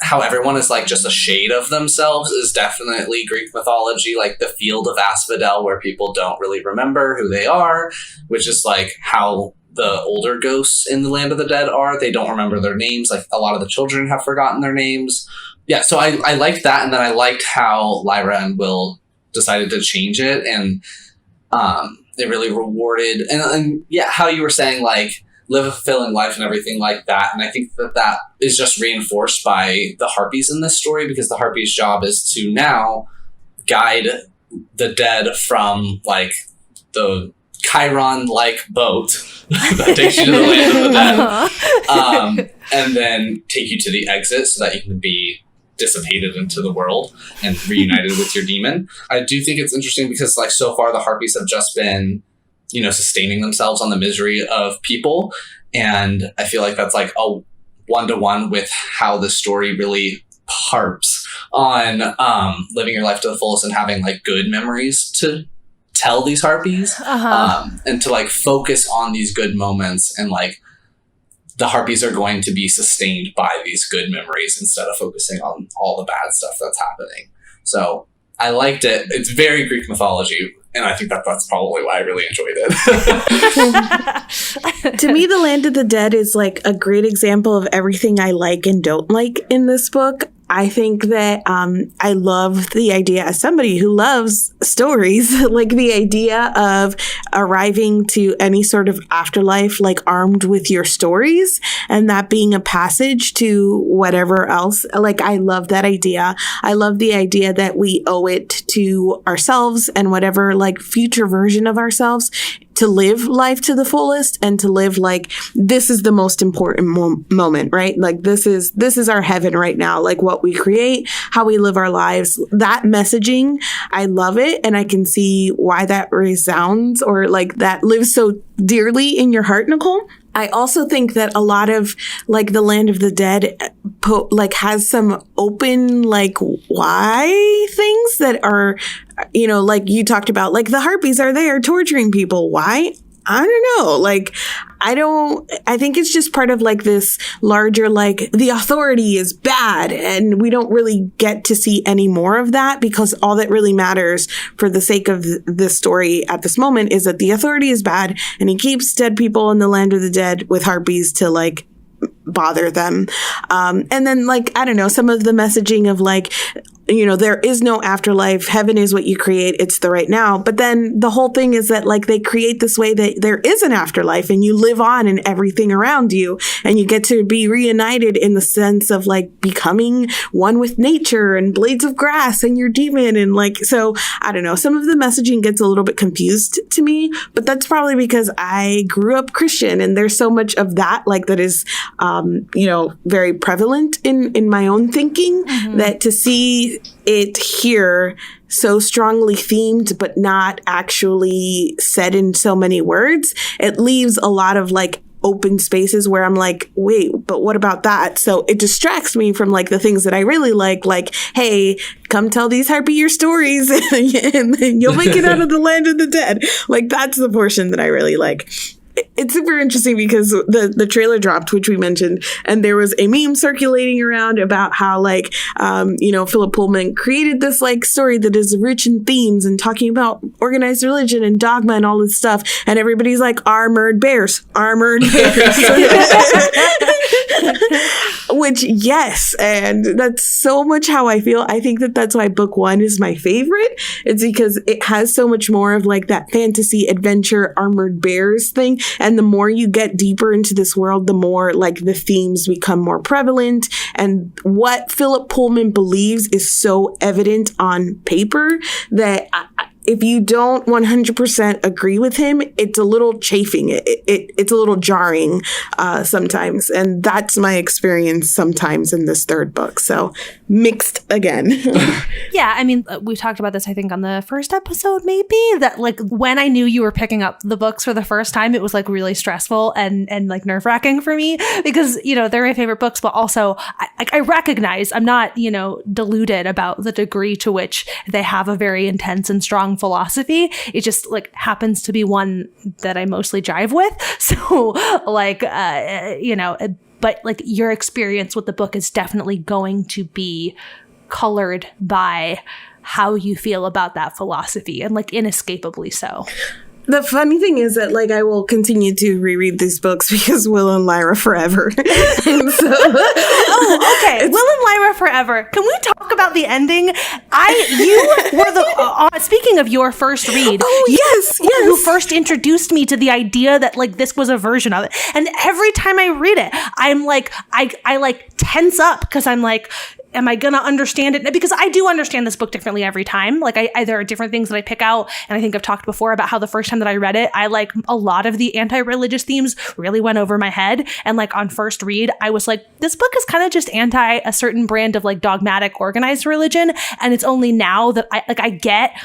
Speaker 3: how everyone is like just a shade of themselves is definitely Greek mythology, like the field of asphodel, where people don't really remember who they are, which is like how the older ghosts in the Land of the Dead are. They don't remember their names. Like a lot of the children have forgotten their names. Yeah, so I liked that, and then I liked how Lyra and Will decided to change it, and it really rewarded, and yeah, how you were saying, like, live a fulfilling life and everything like that, and I think that is just reinforced by the Harpies in this story, because the Harpies' job is to now guide the dead from, like, the Chiron-like boat that takes you to the Land of the Dead, and then take you to the exit so that you can be dissipated into the world and reunited with your demon. I do think it's interesting because like so far the Harpies have just been, you know, sustaining themselves on the misery of people, and I feel like that's like a one-to-one with how the story really harps on living your life to the fullest and having like good memories to tell these Harpies, and to like focus on these good moments, and like the Harpies are going to be sustained by these good memories instead of focusing on all the bad stuff that's happening. So I liked it. It's very Greek mythology, and I think that's probably why I really enjoyed it.
Speaker 2: To me, The Land of the Dead is like a great example of everything I like and don't like in this book. I think that I love the idea, as somebody who loves stories, like the idea of arriving to any sort of afterlife, like armed with your stories, and that being a passage to whatever else. Like, I love that idea. I love the idea that we owe it to ourselves and whatever like future version of ourselves to live life to the fullest, and to live like this is the most important moment, right? Like this is our heaven right now. Like what we create, how we live our lives, that messaging, I love it. And I can see why that resounds, or like that lives so dearly in your heart, Nicole. I also think that a lot of like the Land of the Dead like has some open like why things that are, you know, like you talked about, like the Harpies are there torturing people. Why? I don't know. Like, I think it's just part of like this larger, like the authority is bad, and we don't really get to see any more of that, because all that really matters for the sake of this story at this moment is that the authority is bad, and he keeps dead people in the Land of the Dead with Harpies to like bother them. And then like, I don't know, some of the messaging of like, you know, there is no afterlife. Heaven is what you create. It's the right now. But then the whole thing is that like they create this way that there is an afterlife, and you live on in everything around you, and you get to be reunited in the sense of like becoming one with nature and blades of grass and your demon. And like, so I don't know, some of the messaging gets a little bit confused to me, but that's probably because I grew up Christian, and there's so much of that like that is, you know, very prevalent in my own thinking, that to see it here so strongly themed but not actually said in so many words, it leaves a lot of like open spaces where I'm like, wait, but what about that? So it distracts me from like the things that I really like, hey, come tell these harpier stories and then you'll make it out of the land of the dead. Like, that's the portion that I really like. It's super interesting because the trailer dropped, which we mentioned, and there was a meme circulating around about how Philip Pullman created this like story that is rich in themes and talking about organized religion and dogma and all this stuff. And everybody's like, armored bears. Which, yes, and that's so much how I feel. I think that's why book 1 is my favorite. It's because it has so much more of like that fantasy adventure armored bears thing. And the more you get deeper into this world, the more like the themes become more prevalent. And what Philip Pullman believes is so evident on paper that if you don't 100% agree with him, it's a little chafing. It's a little jarring sometimes. And that's my experience sometimes in this third book. So mixed again.
Speaker 1: Yeah, I mean, we talked about this, I think, on the first episode, maybe, that like when I knew you were picking up the books for the first time, it was like really stressful and like nerve wracking for me because, they're my favorite books, but also I recognize I'm not, deluded about the degree to which they have a very intense and strong philosophy. It just like happens to be one that I mostly jive with. So like, but like your experience with the book is definitely going to be colored by how you feel about that philosophy, and like inescapably so.
Speaker 2: The funny thing is that, like, I will continue to reread these books because Will and Lyra forever.
Speaker 1: Oh, okay. Will and Lyra forever. Can we talk about the ending? You were the speaking of your first read.
Speaker 2: Oh, yes.
Speaker 1: Who first introduced me to the idea that like this was a version of it. And every time I read it, I'm like, I like tense up because I'm like, am I gonna understand it? Because I do understand this book differently every time. Like there are different things that I pick out. And I think I've talked before about how the first time that I read it, I like a lot of the anti-religious themes really went over my head. And like on first read, I was like, this book is kind of just anti a certain brand of like dogmatic organized religion. And it's only now that I get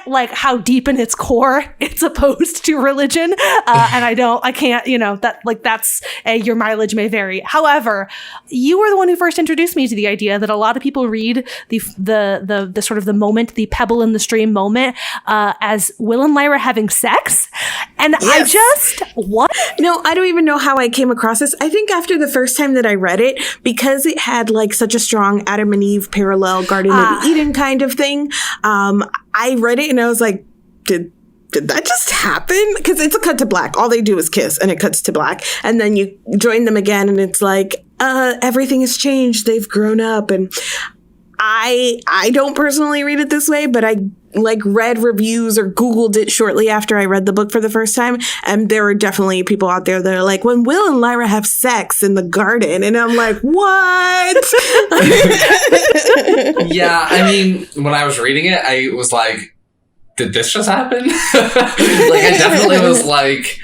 Speaker 1: like how deep in its core it's opposed to religion. And I can't, that like that's your mileage may vary. However, you were the one who first introduced me to the idea that a lot of people read the sort of the moment, the pebble in the stream moment, as Will and Lyra having sex. And yes. What?
Speaker 2: No, I don't even know how I came across this. I think after the first time that I read it, because it had like such a strong Adam and Eve parallel Garden of Eden kind of thing, I read it and I was like, did that just happen? Because it's a cut to black. All they do is kiss and it cuts to black. And then you join them again and it's like, everything has changed. They've grown up. And I don't personally read it this way, but I like read reviews or Googled it shortly after I read the book for the first time. And there are definitely people out there that are like, when Will and Lyra have sex in the garden. And I'm like, what?
Speaker 3: Yeah, I mean, when I was reading it, I was like, did this just happen? Like, I definitely was like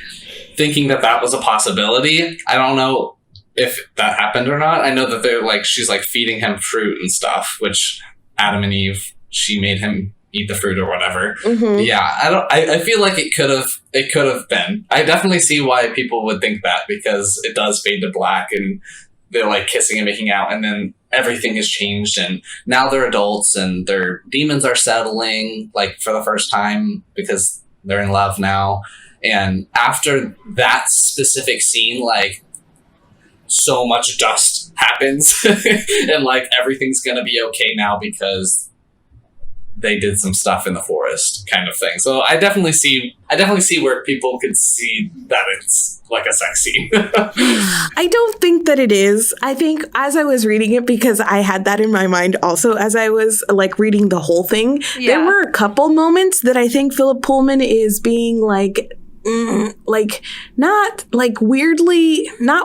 Speaker 3: thinking that was a possibility. I don't know if that happened or not. I know that they're like, she's like feeding him fruit and stuff, which Adam and Eve, she made him eat the fruit or whatever. Mm-hmm. Yeah, I feel like it could have been. I definitely see why people would think that, because it does fade to black and they're like kissing and making out, and then everything has changed and now they're adults and their demons are settling like for the first time because they're in love now. And after that specific scene, like so much dust happens and like everything's gonna be okay now because they did some stuff in the forest kind of thing. So I definitely see where people could see that it's like a sex scene.
Speaker 2: I don't think that it is. I think as I was reading it, because I had that in my mind also as I was like reading the whole thing, there were a couple moments that I think Philip Pullman is being like not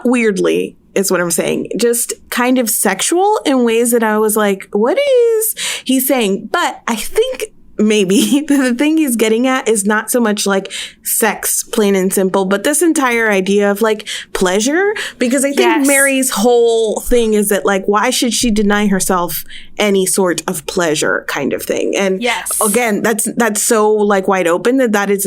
Speaker 2: weirdly is what I'm saying. Just kind of sexual in ways that I was like, what is he saying? But I think maybe the thing he's getting at is not so much like sex, plain and simple, but this entire idea of like pleasure. Because I think Mary's whole thing is that like, why should she deny herself any sort of pleasure kind of thing? And again, that's so like wide open that is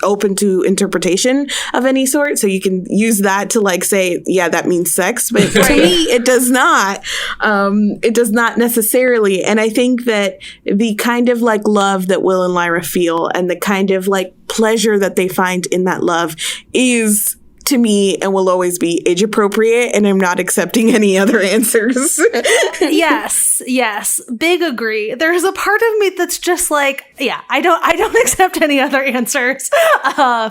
Speaker 2: open to interpretation of any sort. So you can use that to like say, yeah, that means sex. But to me, it does not. It does not necessarily. And I think that the kind of like love that Will and Lyra feel and the kind of like pleasure that they find in that love is, to me, and will always be age appropriate, and I'm not accepting any other answers.
Speaker 1: Yes. Big agree. There's a part of me that's just like, yeah, I don't accept any other answers,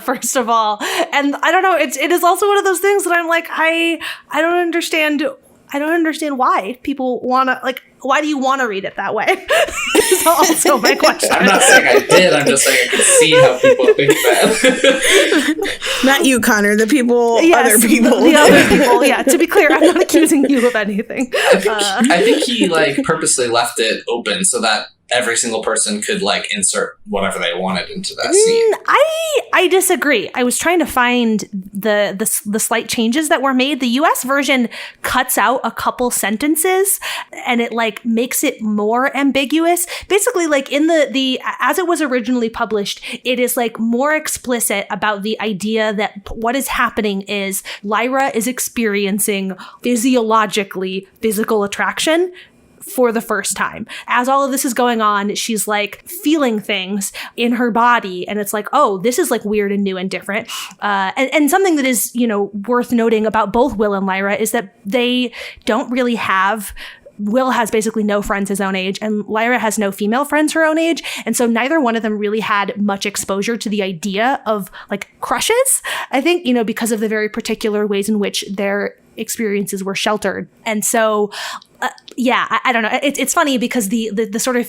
Speaker 1: first of all. And I don't know, it is also one of those things that I'm like, I don't understand why people want to, like, why do you want to read it that way? Is also my question.
Speaker 3: I'm not saying I did. I'm just saying I can see how people think that.
Speaker 2: Not you, Connor. The people,
Speaker 1: yes,
Speaker 2: other people.
Speaker 1: The other people, yeah. To be clear, I'm not accusing you of anything.
Speaker 3: I think he, like, purposely left it open so that every single person could, like, insert whatever they wanted into that scene.
Speaker 1: I disagree. I was trying to find the slight changes that were made. The US version cuts out a couple sentences and it like makes it more ambiguous. Basically, like in the as it was originally published, it is like more explicit about the idea that what is happening is Lyra is experiencing physiologically physical attraction for the first time. As all of this is going on, she's like feeling things in her body. And it's like, oh, this is like weird and new and different. And something that is, you know, worth noting about both Will and Lyra is that they don't really have, Will has basically no friends his own age, and Lyra has no female friends her own age. And so neither one of them really had much exposure to the idea of like crushes. I think, you know, because of the very particular ways in which their experiences were sheltered. And so, I don't know. It's funny because the sort of,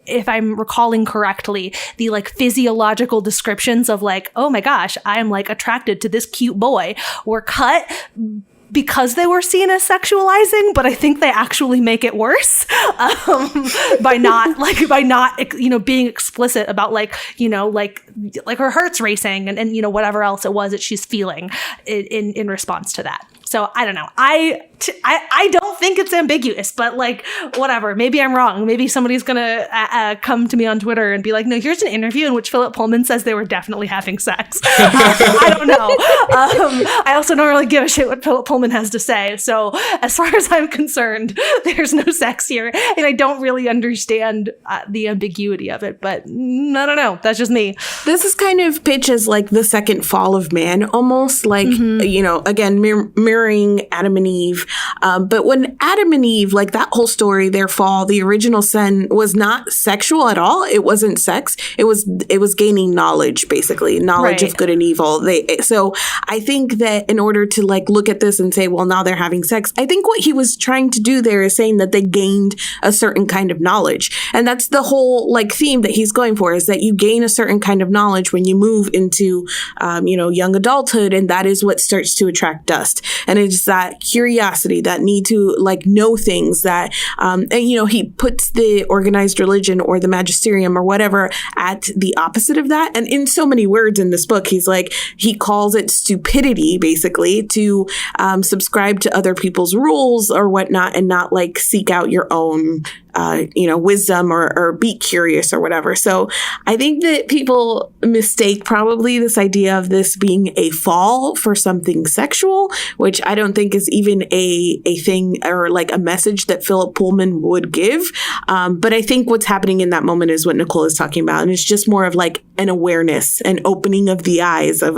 Speaker 1: if I'm recalling correctly, the like physiological descriptions of like, oh my gosh, I'm like attracted to this cute boy were cut because they were seen as sexualizing, but I think they actually make it worse by not, you know, being explicit about like, you know, like her heart's racing and you know, whatever else it was that she's feeling in response to that. So I don't know. I don't think it's ambiguous, but like, whatever. Maybe I'm wrong. Maybe somebody's going to come to me on Twitter and be like, no, here's an interview in which Philip Pullman says they were definitely having sex. I don't know. I also don't really give a shit what Philip Pullman has to say. So as far as I'm concerned, there's no sex here. And I don't really understand the ambiguity of it, but I don't know. That's just me.
Speaker 2: This is kind of pitched as like the second fall of man, almost like, you know, again, mirroring Adam and Eve. But when Adam and Eve, like that whole story, their fall, the original sin was not sexual at all. It wasn't sex. It was gaining knowledge, basically, knowledge of good and evil. So I think that in order to like look at this and say, well, now they're having sex, I think what he was trying to do there is saying that they gained a certain kind of knowledge. And that's the whole like theme that he's going for, is that you gain a certain kind of knowledge when you move into, you know, young adulthood. And that is what starts to attract dust. And it's that curiosity, that need to like know things that, and you know, he puts the organized religion or the magisterium or whatever at the opposite of that. And in so many words in this book, he's like, he calls it stupidity, basically, to subscribe to other people's rules or whatnot and not like seek out your own you know, wisdom or be curious or whatever. So I think that people mistake probably this idea of this being a fall for something sexual, which I don't think is even a thing or like a message that Philip Pullman would give. But I think what's happening in that moment is what Nicole is talking about. And it's just more of like an awareness, an opening of the eyes of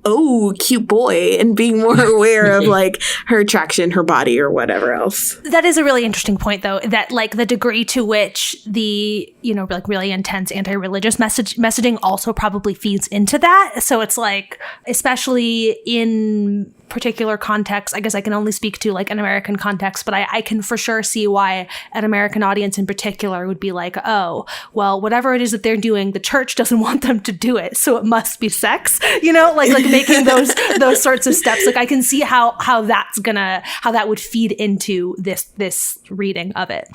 Speaker 2: oh, cute boy, and being more aware of like her attraction, her body or whatever else.
Speaker 1: That is a really interesting point, though, that like the degree to which the, you know, like really intense anti-religious messaging also probably feeds into that. So it's like, especially in particular context, I guess I can only speak to like an American context, but I can for sure see why an American audience in particular would be like, oh, well, whatever it is that they're doing, the church doesn't want them to do it, so it must be sex, you know, like making those sorts of steps. Like I can see how that would feed into this reading of it.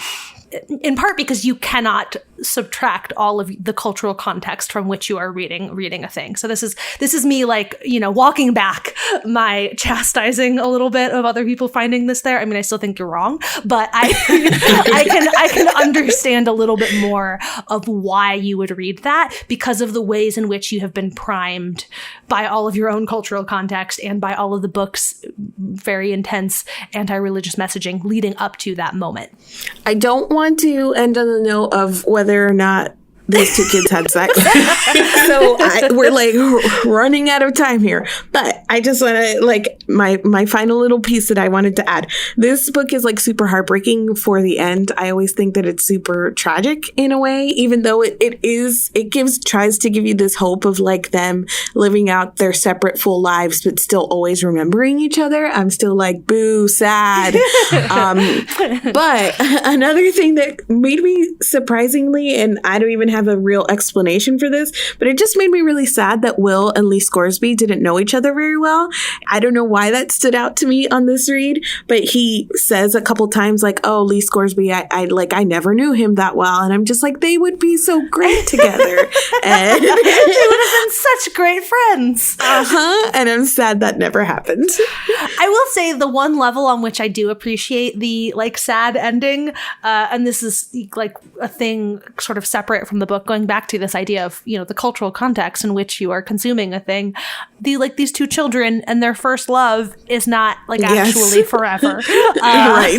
Speaker 1: In part because you cannot subtract all of the cultural context from which you are reading a thing. So this is me like, you know, walking back my chastising a little bit of other people finding this there. I mean, I still think you're wrong, but I can understand a little bit more of why you would read that because of the ways in which you have been primed by all of your own cultural context and by all of the book's very intense anti-religious messaging leading up to that moment.
Speaker 2: I don't want to end on the note of whether or not these two kids had sex. So we're like running out of time here. But I just want to like my final little piece that I wanted to add. This book is like super heartbreaking for the end. I always think that it's super tragic in a way, even though it tries to give you this hope of like them living out their separate full lives, but still always remembering each other. I'm still like, boo, sad. But another thing that made me surprisingly, and I don't even have a real explanation for this, but it just made me really sad that Will and Lee Scoresby didn't know each other very well. I don't know why that stood out to me on this read, but he says a couple times like, oh, Lee Scoresby, I never knew him that well. And I'm just like, they would be so great together. And
Speaker 1: they would have been such great friends.
Speaker 2: And I'm sad that never happened.
Speaker 1: I will say the one level on which I do appreciate the like sad ending, and this is like a thing sort of separate from the book, going back to this idea of, you know, the cultural context in which you are consuming a thing. These two children and their first love is not like actually forever.
Speaker 2: Right.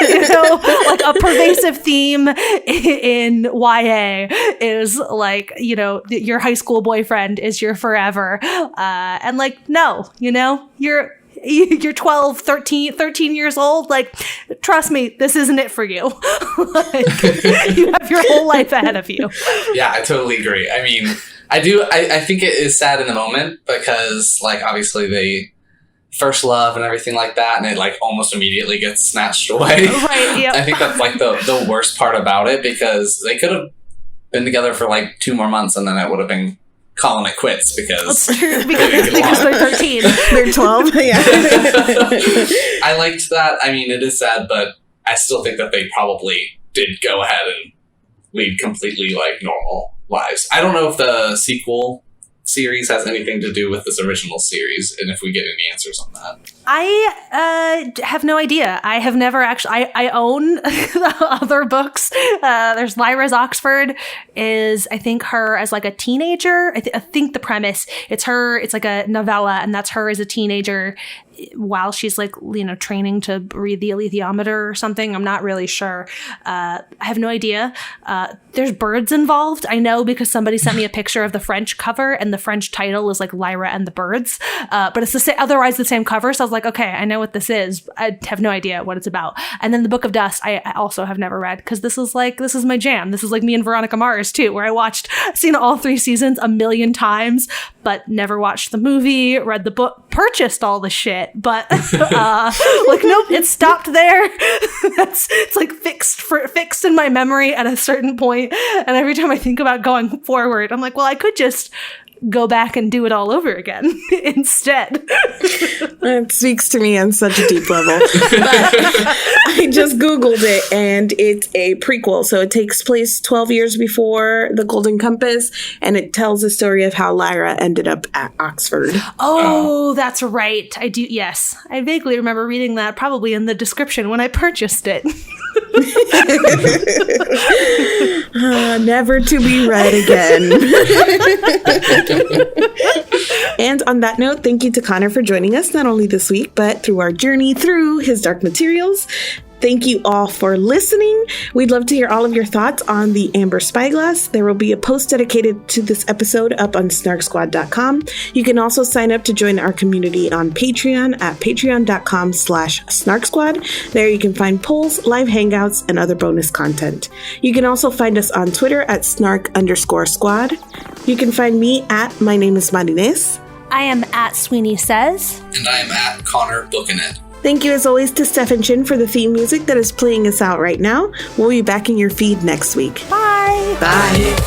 Speaker 1: You know, like a pervasive theme in YA is like, you know, your high school boyfriend is your forever. And like, no, you know, you're 12, 13 years old. Like, trust me, this isn't it for you. Like, you have your whole life ahead of you.
Speaker 3: Yeah, I totally agree. I mean, I think it is sad in the moment because, like, obviously they first love and everything like that, and it, like, almost immediately gets snatched away.
Speaker 1: Right, yep.
Speaker 3: I think that's, like, the worst part about it because they could have been together for, like, 2 more months and then it would have been calling it quits because
Speaker 1: they're 13.
Speaker 2: They're 12. Yeah.
Speaker 3: I liked that. I mean, it is sad, but I still think that they probably did go ahead and lead completely like normal lives. I don't know if the sequel series has anything to do with this original series and if we get any answers on that.
Speaker 1: I have no idea. I have never actually. I own other books. There's Lyra's Oxford is, I think, her as like a teenager. I think the premise, it's her, it's like a novella, and that's her as a teenager while she's like, you know, training to read the alethiometer or something. I'm not really sure. I have no idea. There's birds involved. I know because somebody sent me a picture of the French cover and the French title is like Lyra and the Birds. But it's otherwise the same cover. So I was like, okay, I know what this is. I have no idea what it's about. And then The Book of Dust, I also have never read because this is my jam. This is like me and Veronica Mars too, where seen all 3 seasons a million times, but never watched the movie, read the book, purchased all the shit. But like, nope, it stopped there. It's like fixed in my memory at a certain point. And every time I think about going forward, I'm like, well, I could just go back and do it all over again instead.
Speaker 2: It speaks to me on such a deep level. But I just Googled it, and it's a prequel. So it takes place 12 years before The Golden Compass, and it tells the story of how Lyra ended up at Oxford.
Speaker 1: Oh, that's right. I do. Yes. I vaguely remember reading that probably in the description when I purchased it.
Speaker 2: Never to be read again. And on that note, thank you to Connor for joining us, not only this week, but through our journey through his Dark Materials. Thank you all for listening. We'd love to hear all of your thoughts on the Amber Spyglass. There will be a post dedicated to this episode up on SnarkSquad.com. You can also sign up to join our community on Patreon at patreon.com/SnarkSquad. There you can find polls, live hangouts, and other bonus content. You can also find us on Twitter at Snark_squad. You can find me at My Name is Marines.
Speaker 1: I am at Sweeney Says.
Speaker 3: And I am at Connor Booking It.
Speaker 2: Thank you as always to Stefan Chin for the theme music that is playing us out right now. We'll be back in your feed next week.
Speaker 1: Bye.
Speaker 2: Bye.